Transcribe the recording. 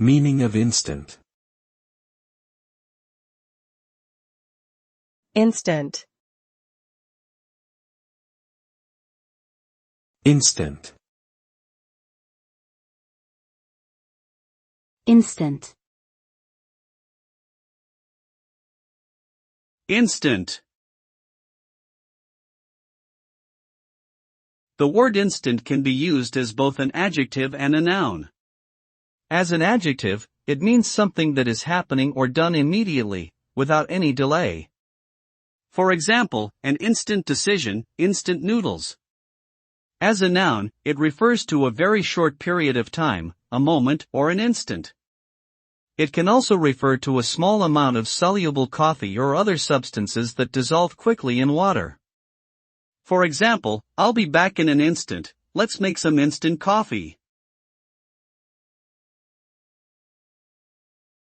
Meaning of instant. Instant. Instant. Instant. Instant. The word instant can be used as both an adjective and a noun. As an adjective, it means something that is happening or done immediately, without any delay. For example, an instant decision, instant noodles. As a noun, it refers to a very short period of time, a moment or an instant. It can also refer to a small amount of soluble coffee or other substances that dissolve quickly in water. For example, I'll be back in an instant, let's make some instant coffee.